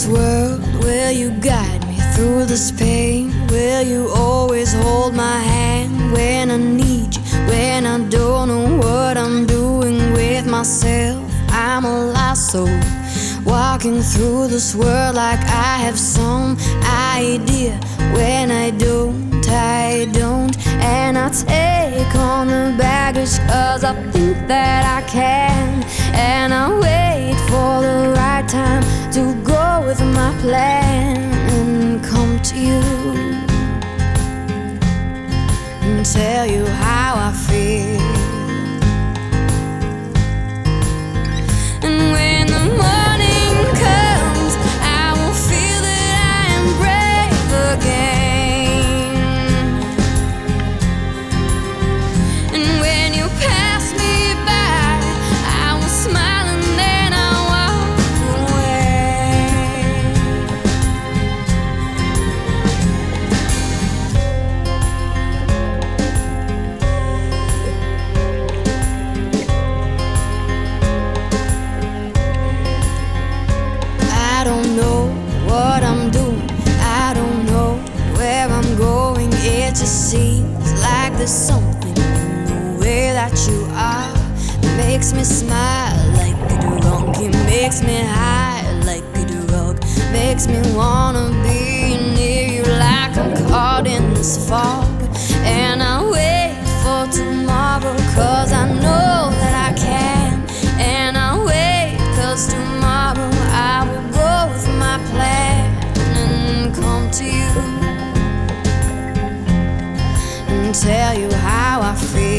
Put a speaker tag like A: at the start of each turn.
A: this world? Will you guide me through this pain? Will you always hold my hand when I need you? When I don't know what I'm doing with myself, I'm a lost soul, walking through this world like I have some idea. When I don't, and I take on the baggage 'cause I think that I can. And I wait for the right time to go with my plan and come to you and tell you how I feel. And when the morning comes, I will feel that I am brave again. And when you pass me by, I will smile and then I'll walk away. I don't know what I'm doing, I don't know where I'm going. It just seems like there's something in the way that you are that makes me smile like a drunk. It makes me high like a drug, makes me wanna be near you like I'm caught in this fog. And I wait for tomorrow 'cause I know that I can. And I wait 'cause tomorrow I will go with my plan and come to you and tell you how I feel.